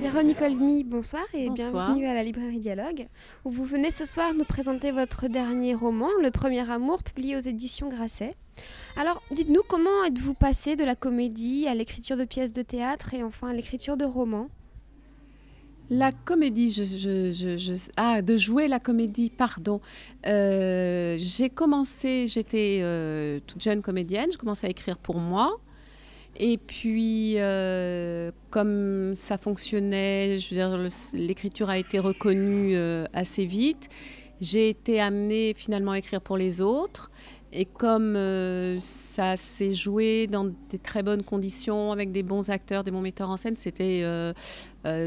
Véronique Olmy, bonsoir et Bonsoir. bienvenue à la Librairie Dialogue, où vous venez ce soir nous présenter votre dernier roman, Le Premier Amour, publié aux éditions Grasset. Alors, dites-nous, comment êtes-vous passé de la comédie à l'écriture de pièces de théâtre et enfin à l'écriture de romans ? La comédie, de jouer la comédie, pardon. J'ai commencé, j'étais toute jeune comédienne, je commençais à écrire pour moi. Et puis, comme ça fonctionnait, je veux dire, l'écriture a été reconnue assez vite. J'ai été amenée finalement à écrire pour les autres. Et comme ça s'est joué dans des très bonnes conditions, avec des bons acteurs, des bons metteurs en scène,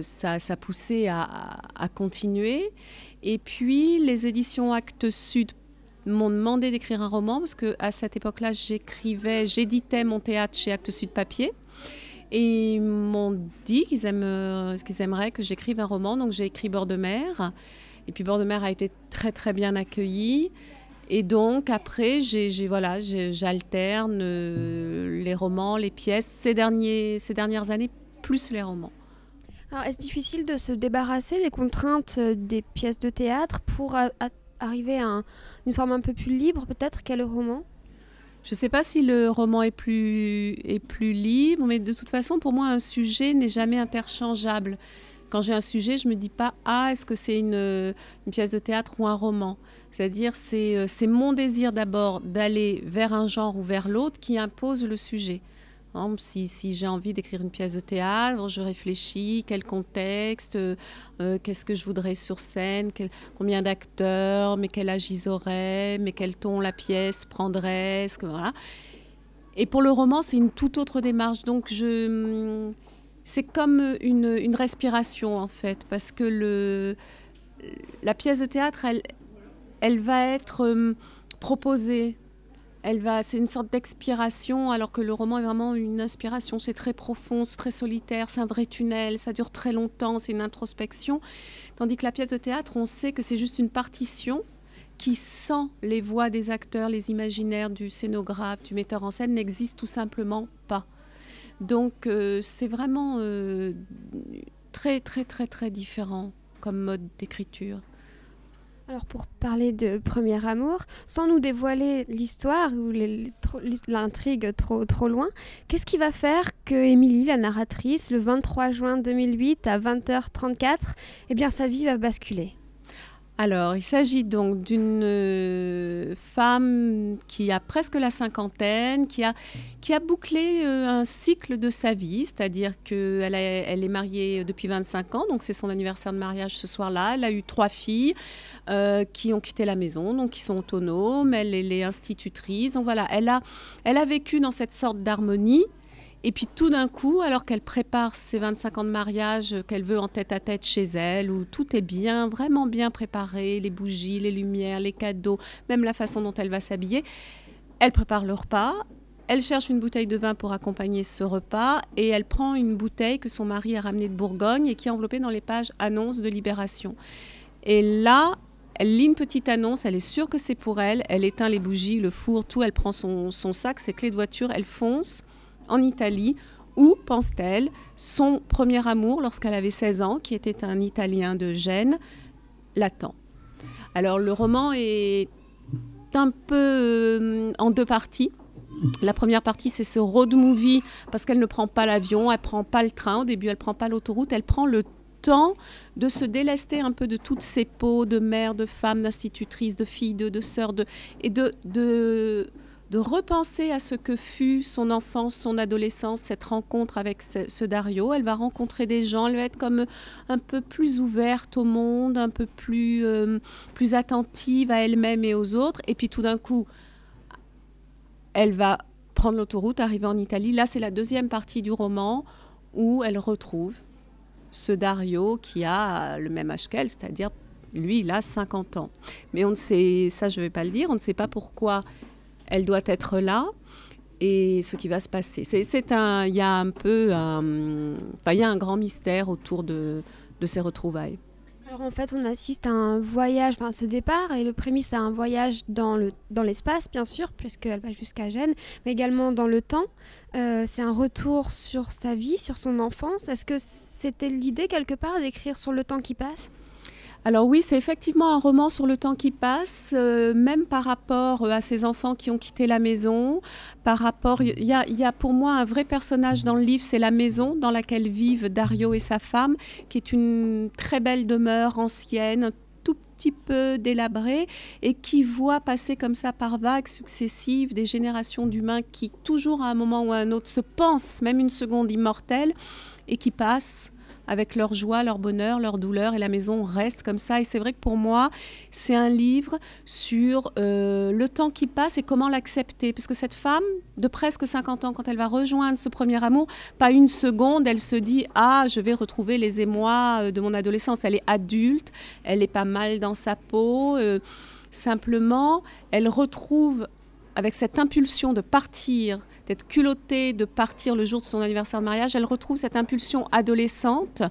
ça poussait à continuer. Et puis, les éditions Actes Sud m'ont demandé d'écrire un roman, parce qu'à cette époque-là, j'éditais mon théâtre chez Actes Sud Papier. Et ils m'ont dit qu'ils aimeraient que j'écrive un roman. Donc, j'ai écrit Bord de mer. Et puis, Bord de mer a été très, très bien accueilli. Et donc, après, j'alterne les romans, les pièces, ces dernières années, plus les romans. Alors, est-ce difficile de se débarrasser des contraintes des pièces de théâtre pour arriver à une forme un peu plus libre, peut-être, qu'est le roman ? Je ne sais pas si le roman est plus libre, mais de toute façon, pour moi, un sujet n'est jamais interchangeable. Quand j'ai un sujet, je ne me dis pas « Ah, est-ce que c'est une pièce de théâtre ou un roman ?» C'est-à-dire, c'est mon désir d'abord d'aller vers un genre ou vers l'autre qui impose le sujet. Si j'ai envie d'écrire une pièce de théâtre, je réfléchis, quel contexte, qu'est-ce que je voudrais sur scène, combien d'acteurs, mais quel âge ils auraient, mais quel ton la pièce prendrait, voilà. Et pour le roman, c'est une toute autre démarche. Donc, c'est comme une respiration, en fait, parce que la pièce de théâtre, elle va être proposée. C'est une sorte d'expiration, alors que le roman est vraiment une inspiration. C'est très profond, c'est très solitaire, c'est un vrai tunnel, ça dure très longtemps, c'est une introspection. Tandis que la pièce de théâtre, on sait que c'est juste une partition qui, sans les voix des acteurs, les imaginaires du scénographe, du metteur en scène, n'existe tout simplement pas. Donc, c'est vraiment très, très, très, très différent comme mode d'écriture. Alors, pour parler de Premier Amour, sans nous dévoiler l'histoire ou l'intrigue trop loin, qu'est-ce qui va faire que Émilie, la narratrice, le 23 juin 2008 à 20h34, sa vie va basculer ? Alors, il s'agit donc d'une femme qui a presque la cinquantaine, qui a bouclé un cycle de sa vie, c'est-à-dire qu'elle est mariée depuis 25 ans, donc c'est son anniversaire de mariage ce soir-là. Elle a eu 3 filles qui ont quitté la maison, donc qui sont autonomes. Elle est institutrice. Donc voilà, elle a vécu dans cette sorte d'harmonie. Et puis tout d'un coup, alors qu'elle prépare ses 25 ans de mariage, qu'elle veut en tête-à-tête chez elle, où tout est bien, vraiment bien préparé, les bougies, les lumières, les cadeaux, même la façon dont elle va s'habiller, elle prépare le repas, elle cherche une bouteille de vin pour accompagner ce repas, et elle prend une bouteille que son mari a ramenée de Bourgogne et qui est enveloppée dans les pages annonces de Libération. Et là, elle lit une petite annonce, elle est sûre que c'est pour elle, elle éteint les bougies, le four, tout, elle prend son sac, ses clés de voiture, elle fonce en Italie, où, pense-t-elle, son premier amour, lorsqu'elle avait 16 ans, qui était un Italien de Gênes, l'attend. Alors, le roman est un peu en 2 parties. La première partie, c'est ce road movie, parce qu'elle ne prend pas l'avion, elle ne prend pas le train. Au début, elle ne prend pas l'autoroute, elle prend le temps de se délester un peu de toutes ces peaux de mère, de femme, d'institutrice, de fille, de sœur, et de repenser à ce que fut son enfance, son adolescence, cette rencontre avec ce Dario. Elle va rencontrer des gens, elle va être comme un peu plus ouverte au monde, un peu plus attentive à elle-même et aux autres. Et puis tout d'un coup, elle va prendre l'autoroute, arriver en Italie. Là, c'est la deuxième partie du roman où elle retrouve ce Dario qui a le même âge qu'elle, c'est-à-dire, lui, il a 50 ans. Mais on ne sait, ça je ne vais pas le dire, on ne sait pas pourquoi elle doit être là et ce qui va se passer. Il y a un grand mystère autour de ces retrouvailles. Alors en fait, on assiste à un voyage, enfin à ce départ, et le prémisse c'est un voyage dans l'espace, bien sûr, puisqu'elle va jusqu'à Gênes, mais également dans le temps. C'est un retour sur sa vie, sur son enfance. Est-ce que c'était l'idée quelque part d'écrire sur le temps qui passe ? Alors oui, c'est effectivement un roman sur le temps qui passe, même par rapport à ces enfants qui ont quitté la maison. Il y a pour moi un vrai personnage dans le livre, c'est la maison dans laquelle vivent Dario et sa femme, qui est une très belle demeure ancienne, un tout petit peu délabrée, et qui voit passer comme ça par vagues successives des générations d'humains qui, toujours à un moment ou à un autre, se pensent même une seconde immortelle et qui passent avec leur joie, leur bonheur, leur douleur, et la maison reste comme ça. Et c'est vrai que pour moi, c'est un livre sur le temps qui passe et comment l'accepter. Parce que cette femme de presque 50 ans, quand elle va rejoindre ce premier amour, pas une seconde, elle se dit « Ah, je vais retrouver les émois de mon adolescence ». Elle est adulte, elle est pas mal dans sa peau. Simplement, elle retrouve, avec cette impulsion de partir, d'être culottée, de partir le jour de son anniversaire de mariage, elle retrouve cette impulsion adolescente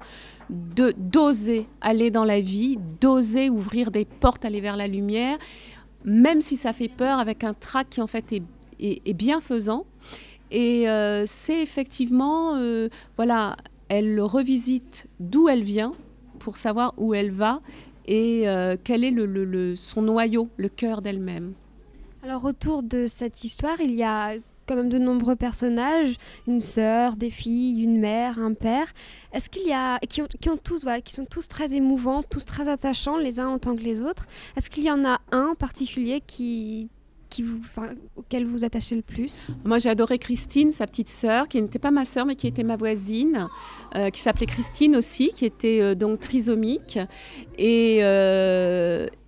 d'oser aller dans la vie, d'oser ouvrir des portes, aller vers la lumière, même si ça fait peur, avec un trac qui en fait est bienfaisant. Et c'est effectivement, voilà, elle revisite d'où elle vient pour savoir où elle va et quel est son noyau, le cœur d'elle-même. Alors autour de cette histoire, il y a quand même de nombreux personnages, une sœur, des filles, une mère, un père. Est-ce qu'il y a qui sont tous très émouvants, tous très attachants les uns autant que les autres. Est-ce qu'il y en a un en particulier auquel vous vous attachez le plus ? Moi, j'ai adoré Christine, sa petite sœur, qui n'était pas ma sœur, mais qui était ma voisine, qui s'appelait Christine aussi, qui était donc trisomique. Et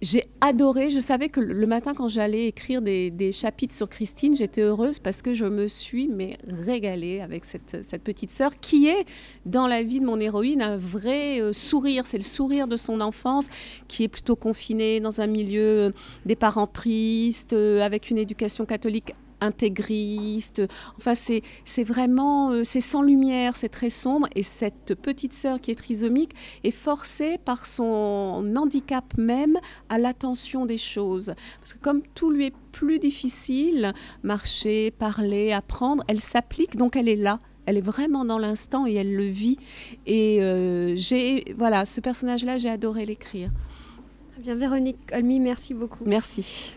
j'ai adoré, je savais que le matin, quand j'allais écrire des chapitres sur Christine, j'étais heureuse parce que je me suis régalée avec cette petite sœur qui est, dans la vie de mon héroïne, un vrai sourire. C'est le sourire de son enfance, qui est plutôt confinée dans un milieu des parents tristes, avec une éducation catholique intégriste. Enfin, c'est vraiment, c'est sans lumière, c'est très sombre. Et cette petite sœur qui est trisomique est forcée par son handicap même à l'attention des choses. Parce que comme tout lui est plus difficile, marcher, parler, apprendre, elle s'applique, donc elle est là. Elle est vraiment dans l'instant et elle le vit. Et ce personnage-là, j'ai adoré l'écrire. Très bien, Véronique Olmy, merci beaucoup. Merci.